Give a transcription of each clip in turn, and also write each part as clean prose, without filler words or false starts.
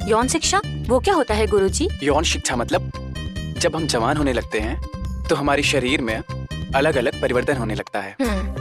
यौन शिक्षा वो क्या होता है गुरुजी? यौन शिक्षा मतलब जब हम जवान होने लगते हैं तो हमारे शरीर में अलग अलग परिवर्तन होने लगता है।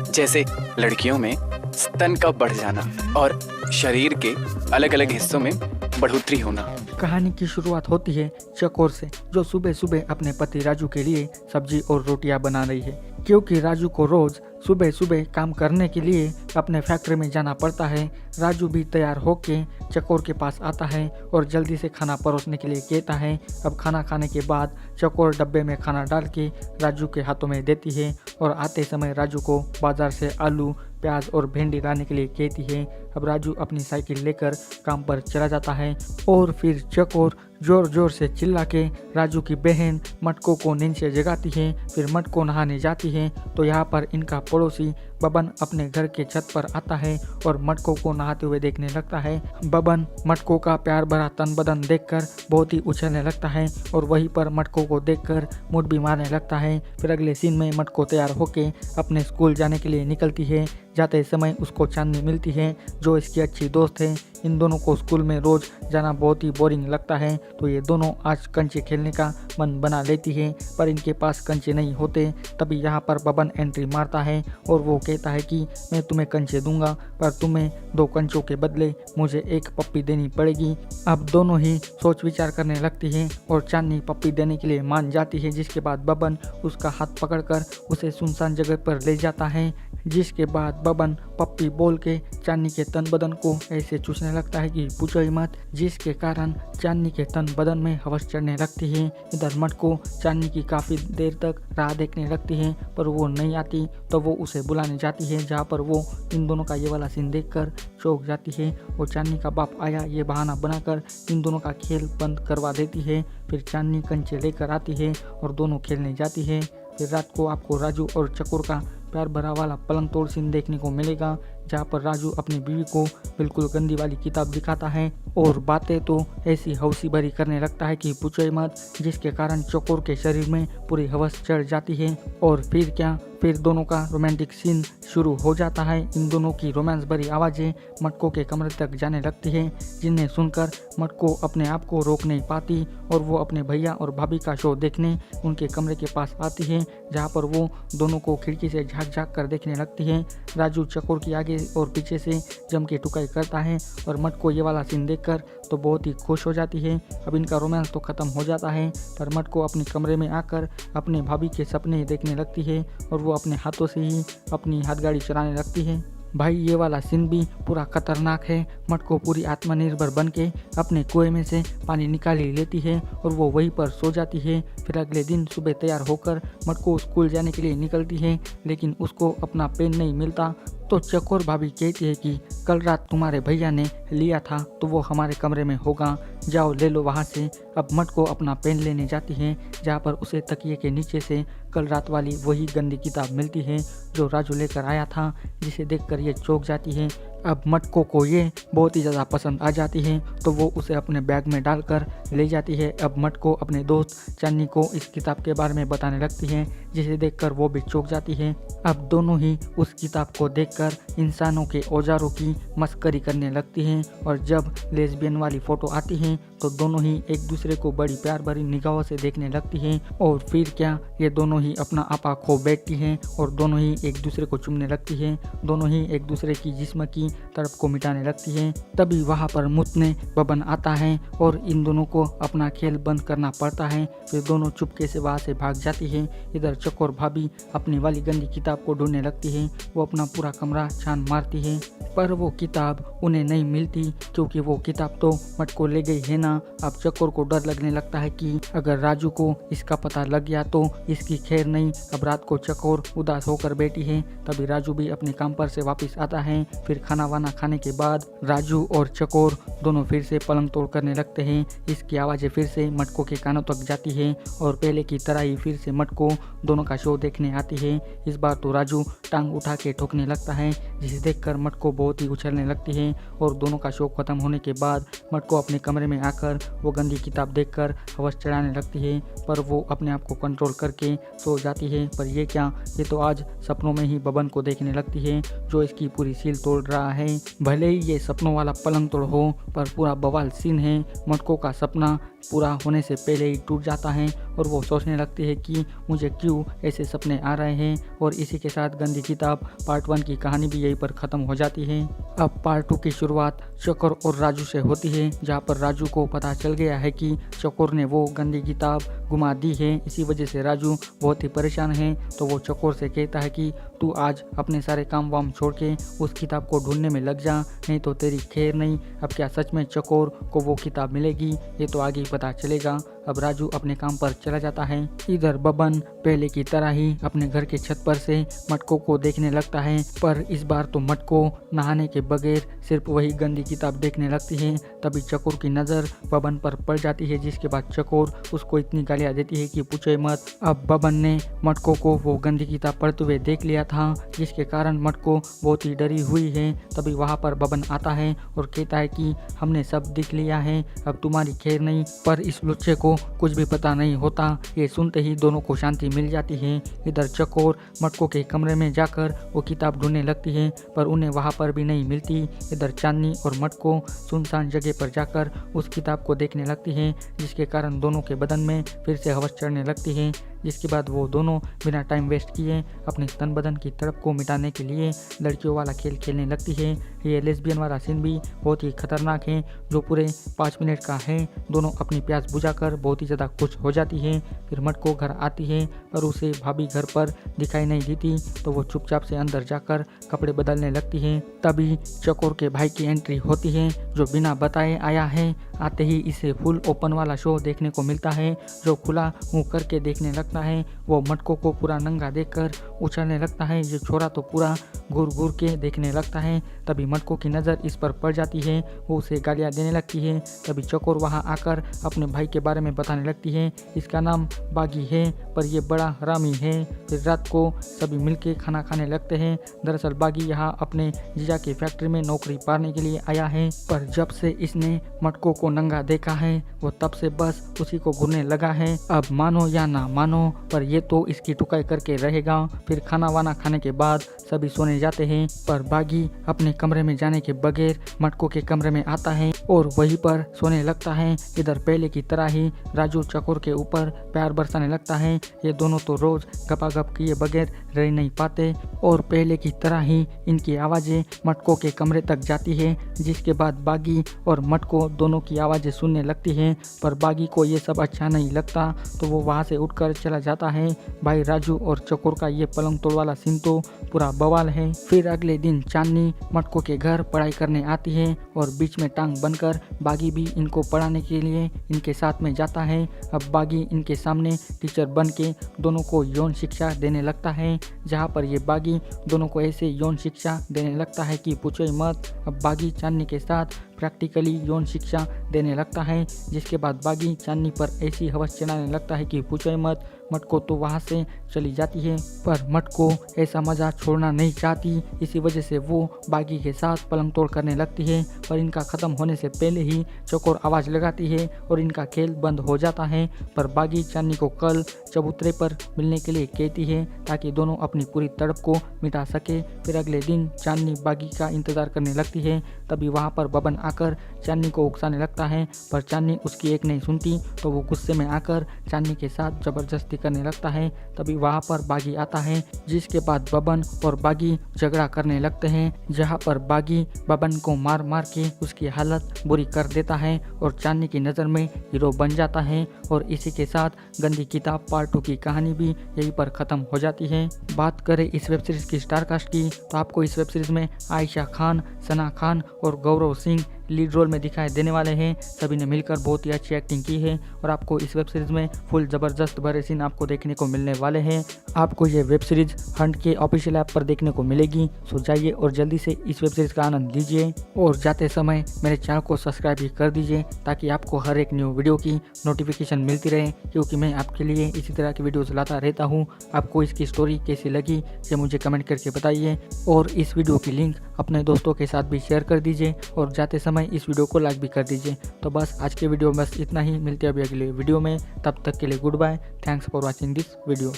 जैसे लड़कियों में स्तन का बढ़ जाना और शरीर के अलग अलग हिस्सों में बढ़ोतरी होना। कहानी की शुरुआत होती है चकोर से, जो सुबह सुबह अपने पति राजू के लिए सब्जी और रोटियां बना रही है। क्योंकि राजू को रोज सुबह सुबह काम करने के लिए अपने फैक्ट्री में जाना पड़ता है, राजू भी तैयार होके चकोर के पास आता है और जल्दी से खाना परोसने के लिए कहता है। अब खाना खाने के बाद चकोर डब्बे में खाना डाल के राजू के हाथों में देती है और आते समय राजू को बाजार से आलू, प्याज और भिंडी लाने के लिए कहती है। अब राजू अपनी साइकिल लेकर काम पर चला जाता है और फिर चकोर जोर जोर से चिल्ला के राजू की बहन मटको को नींद से जगाती है। फिर मटको नहाने जाती है तो यहाँ पर इनका पड़ोसी बबन अपने घर के छत पर आता है और मटको को नहाते हुए देखने लगता है। बबन मटको का प्यार भरा तन बदन देखकर बहुत ही उछलने लगता है और वहीं पर मटको को देखकर मुड़ भी मारने लगता है। फिर अगले सीन में मटको तैयार होके अपने स्कूल जाने के लिए निकलती है। जाते समय उसको चांदनी मिलती है जो इसकी अच्छी दोस्त है। इन दोनों को स्कूल में रोज जाना बहुत ही बोरिंग लगता है तो ये दोनों आज कंचे खेलने का मन बना लेती है, पर इनके पास कंचे नहीं होते। तभी यहाँ पर बबन एंट्री मारता है और वो कहता है कि मैं तुम्हें कंचे दूंगा, पर तुम्हें 2 कंचों के बदले मुझे एक पप्पी देनी पड़ेगी। अब दोनों ही सोच विचार करने लगती है और चांदनी पप्पी देने के लिए मान जाती है, जिसके बाद बबन उसका हाथ पकड़कर उसे सुनसान जगह पर ले जाता है। जिसके बाद बबन पप्पी बोल के चांदनी के तन बदन को ऐसे चूसने लगता है कि पूछो ही मत, जिसके कारण चांदनी के तन बदन में हवस चढ़ने लगती है। इधर मटको चांदनी की काफ़ी देर तक राह देखने लगती है, पर वो नहीं आती तो वो उसे बुलाने जाती है, जहाँ पर वो इन दोनों का ये वाला सीन देखकर चौंक जाती है। वो चांदनी का बाप आया ये बहाना बनाकर इन दोनों का खेल बंद करवा देती है। फिर चांदनी कंचे लेकर आती है और दोनों खेलने जाती है। फिर रात को आपको राजू और चकोर का प्यार भरा वाला पलंग तोड़ सीन देखने को मिलेगा, जहाँ पर राजू अपनी बीवी को बिल्कुल गंदी वाली किताब दिखाता है और बातें तो ऐसी हौसी भरी करने लगता है कि पूछो ही मत, जिसके कारण चकोर के शरीर में पूरी हवस चढ़ जाती है। और फिर क्या, फिर दोनों का रोमांटिक सीन शुरू हो जाता है। इन दोनों की रोमांस भरी आवाज़ें मटको के कमरे तक जाने लगती है, जिन्हें सुनकर मटको अपने आप को रोक नहीं पाती और वो अपने भैया और भाभी का शो देखने उनके कमरे के पास आती है, जहाँ पर वो दोनों को खिड़की से झाँक झाँक कर देखने लगती है। राजू चकोर की आगे और पीछे से जम के टुकाई करता है और मटको ये वाला सीन देखकर तो बहुत ही खुश हो जाती है। अब इनका रोमांस तो ख़त्म हो जाता है, पर मटको अपने कमरे में आकर अपने भाभी के सपने देखने लगती है और वो अपने हाथों से ही अपनी हाथगाड़ी चलाने लगती है। भाई ये वाला सीन भी पूरा खतरनाक है। मटको पूरी आत्मनिर्भर बन के अपने कुएं में से पानी निकाल ही लेती है और वो वहीं पर सो जाती है। फिर अगले दिन सुबह तैयार होकर मटको स्कूल जाने के लिए निकलती है, लेकिन उसको अपना पेन नहीं मिलता तो चकोर भाभी कहती है कि कल रात तुम्हारे भैया ने लिया था तो वो हमारे कमरे में होगा, जाओ ले लो वहाँ से। अब मटको अपना पेन लेने जाती है, जहाँ पर उसे तकिए के नीचे से कल रात वाली वही गंदी किताब मिलती है जो राजू लेकर आया था, जिसे देखकर ये चौंक जाती है। अब मटको को ये बहुत ही ज़्यादा पसंद आ जाती है तो वो उसे अपने बैग में डालकर ले जाती है। अब मटको अपने दोस्त चांदनी को इस किताब के बारे में बताने लगती है, जिसे देखकर वो भी चौंक जाती है। अब दोनों ही उस किताब को देखकर इंसानों के औजारों की मस्करी करने लगती हैं और जब लेस्बियन वाली फ़ोटो आती है तो दोनों ही एक दूसरे को बड़ी प्यार भरी निगाहों से देखने लगती हैं। और फिर क्या, ये दोनों ही अपना आपा खो बैठती हैं और दोनों ही एक दूसरे को चूमने लगती हैं। दोनों ही एक दूसरे की जिस्म की तड़प को मिटाने लगती हैं। तभी वहाँ पर मुतने बबन आता है और इन दोनों को अपना खेल बंद करना पड़ता है। फिर दोनों चुपके से वहाँ से भाग जाती है। इधर चकोर भाभी अपनी वाली गंदी किताब को ढूंढने लगती है। वो अपना पूरा कमरा छान मारती है, पर वो किताब उन्हें नहीं मिलती, क्योंकि वो किताब तो मटको ले गई है ना। अब चकोर को डर लगने लगता है कि अगर राजू को इसका पता लग गया तो इसकी खैर नहीं। अब रात को चकोर उदास होकर बैठी है, तभी राजू भी अपने काम पर से वापस आता है। फिर खाना वाना खाने के बाद राजू और चकोर दोनों फिर से पलंग तोड़ करने लगते हैं। इसकी आवाज़ें फिर से मटको के कानों तक जाती है और पहले की तरह ही फिर से मटको दोनों का शो देखने आती है। इस बार तो राजू टांग उठा के ठोकने लगता है, जिसे देखकर मटको बहुत ही उछलने लगती है और दोनों का शो खत्म होने के बाद मटको अपने कमरे में आकर वो गंदी किताब देखकर हवस चढ़ाने लगती है, पर वो अपने आप को कंट्रोल करके सो जाती है। पर ये क्या, ये तो आज सपनों में ही बबन को देखने लगती है जो इसकी पूरी सील तोड़ रहा है। भले ही ये सपनों वाला पलंग तोड़ हो पर पूरा बवाल सीन है। मटको का सपना पूरा होने से पहले ही टूट जाता है और वो सोचने लगती है कि मुझे क्यों ऐसे सपने आ रहे हैं। और इसी के साथ गंदी किताब पार्ट 1 की कहानी भी यहीं पर ख़त्म हो जाती है। अब पार्ट 2 की शुरुआत चकोर और राजू से होती है, जहाँ पर राजू को पता चल गया है कि चकोर ने वो गंदी किताब घुमा दी है। इसी वजह से राजू बहुत ही परेशान है। तो वो चकोर से कहता है कि तू आज अपने सारे काम वाम छोड़ के उस किताब को ढूंढने में लग जा, नहीं तो तेरी खैर नहीं। अब क्या सच में चकोर को वो किताब मिलेगी, ये तो आगे ही पता चलेगा। अब राजू अपने काम पर चला जाता है। इधर बबन पहले की तरह ही अपने घर के छत पर से मटको को देखने लगता है, पर इस बार तो मटको नहाने के बगैर सिर्फ वही गंदी किताब देखने लगती है। तभी चकोर की नज़र बबन पर पड़ जाती है, जिसके बाद चकोर उसको इतनी गालियाँ देती है कि पूछे मत। अब बबन ने मटको को वो गंदी किताब पढ़ते हुए देख लिया था, जिसके कारण मटको बहुत ही डरी हुई है। तभी वहाँ पर बबन आता है और कहता है कि हमने सब देख लिया है, अब तुम्हारी खैर नहीं। पर इस लुच्चे को कुछ भी पता नहीं होता। ये सुनते ही दोनों को शांति मिल जाती है। इधर चकोर मटको के कमरे में जाकर वो किताब ढूंढने लगती है, पर उन्हें वहाँ पर भी नहीं मिलती। इधर चांदनी और मटको सुनसान जगह पर जाकर उस किताब को देखने लगती है, जिसके कारण दोनों के बदन में फिर से हवस चढ़ने लगती है। जिसके बाद वो दोनों बिना टाइम वेस्ट किए अपने तन बदन की तड़प को मिटाने के लिए लड़कियों वाला खेल खेलने लगती है। ये लेस्बियन वाला सीन भी बहुत ही खतरनाक है, जो पूरे 5 मिनट का है। दोनों अपनी प्यास बुझाकर बहुत ही ज़्यादा खुश हो जाती है। फिर मटको घर आती है, पर उसे भाभी घर पर दिखाई नहीं देती, तो वो चुपचाप से अंदर जाकर कपड़े बदलने लगती है। तभी चकोर के भाई की एंट्री होती है, जो बिना बताए आया है। आते ही इसे फुल ओपन वाला शो देखने को मिलता है, जो खुला मुंह करके देखने लगता है। वो मटको को पूरा नंगा देखकर उछलने लगता है। ये छोरा तो पूरा घूर घूर के देखने लगता है। तभी मटको की नज़र इस पर पड़ जाती है, वो उसे गालियाँ देने लगती है। तभी चकोर वहाँ आकर अपने भाई के बारे में बताने लगती है। इसका नाम बागी है, पर यह बड़ा हरामी है। फिर रात को सभी मिलके खाना खाने लगते हैं। दरअसल बागी यहाँ अपने जीजा की फैक्ट्री में नौकरी पाने के लिए आया है, पर जब से इसने मटको को नंगा देखा है, वो तब से बस उसी को घूरने लगा है। अब मानो या ना मानो, पर ये तो इसकी टुकाई करके रहेगा। फिर खाना वाना खाने के बाद सभी सोने जाते हैं, पर बागी अपने कमरे में जाने के बगैर मटको के कमरे में आता है और वहीं पर सोने लगता है। इधर पहले की तरह ही राजू चकोर के ऊपर प्यार बरसाने लगता है। ये दोनों तो रोज गपागप किए बगैर रह नहीं पाते और पहले की तरह ही इनकी आवाज़ें मटको के कमरे तक जाती है। जिसके बाद बागी और मटको दोनों की आवाज़ें सुनने लगती हैं, पर बागी को ये सब अच्छा नहीं लगता, तो वो वहाँ से उठकर चला जाता है। भाई राजू और चकोर का ये पलंग तोड़ वाला सीन तो पूरा बवाल है। फिर अगले दिन चांदनी मटको के घर पढ़ाई करने आती है और बीच में टांग बनकर बागी भी इनको पढ़ाने के लिए इनके साथ में जाता है। अब बागी इनके सामने टीचर बन के दोनों को यौन शिक्षा देने लगता है, जहाँ पर ये बागी दोनों को ऐसे यौन शिक्षा देने लगता है कि पूछो ही मत। अब बागी चांदनी के साथ प्रैक्टिकली यौन शिक्षा देने लगता है, जिसके बाद बागी चांदनी पर ऐसी हवस चढ़ाने लगता है कि पूछो ही मत। मटको तो वहाँ से चली जाती है, पर मटको ऐसा मज़ा छोड़ना नहीं चाहती। इसी वजह से वो बागी के साथ पलंग तोड़ करने लगती है, पर इनका ख़त्म होने से पहले ही चकोर आवाज़ लगाती है और इनका खेल बंद हो जाता है। पर बागी चांदनी को कल चबूतरे पर मिलने के लिए कहती है, ताकि दोनों अपनी पूरी तड़प को मिटा सके। फिर अगले दिन चांदनी बागी का इंतज़ार करने लगती है। तभी वहाँ पर बबन आकर चांदनी को उकसाने लगता है, पर चांदनी उसकी एक नहीं सुनती, तो वो गुस्से में आकर चांदनी के साथ ज़बरदस्ती करने लगता है। तभी वहाँ पर बागी आता है, जिसके बाद बबन और बागी झगड़ा करने लगते हैं, जहाँ पर बागी बबन को मार मार के उसकी हालत बुरी कर देता है और चांदनी की नज़र में हीरो बन जाता है। और इसी के साथ गंदी किताब पार्ट 2 की कहानी भी यहीं पर ख़त्म हो जाती है। बात करें इस वेब सीरीज़ की स्टारकास्ट की, तो आपको इस वेब सीरीज़ में आयशा खान, सना खान और गौरव सिंह लीड रोल में दिखाई देने वाले हैं। सभी ने मिलकर बहुत ही अच्छी एक्टिंग की है और आपको इस वेब सीरीज़ में फुल ज़बरदस्त भरे सीन आपको देखने को मिलने वाले हैं। आपको ये वेब सीरीज़ हंट के ऑफिशियल ऐप पर देखने को मिलेगी, सो जाइए और जल्दी से इस वेब सीरीज़ का आनंद लीजिए। और जाते समय मेरे चैनल को सब्सक्राइब भी कर दीजिए, ताकि आपको हर एक न्यू वीडियो की नोटिफिकेशन मिलती रहे, क्योंकि मैं आपके लिए इसी तरह की वीडियोज़ लाता रहता हूँ। आपको इसकी स्टोरी कैसी लगी ये मुझे कमेंट करके बताइए, और इस वीडियो की लिंक अपने दोस्तों के साथ भी शेयर कर दीजिए और जाते समय इस वीडियो को लाइक भी कर दीजिए। तो बस आज के वीडियो में बस इतना ही। मिलते हैं अभी अगले वीडियो में, तब तक के लिए good bye. Thanks for watching this video.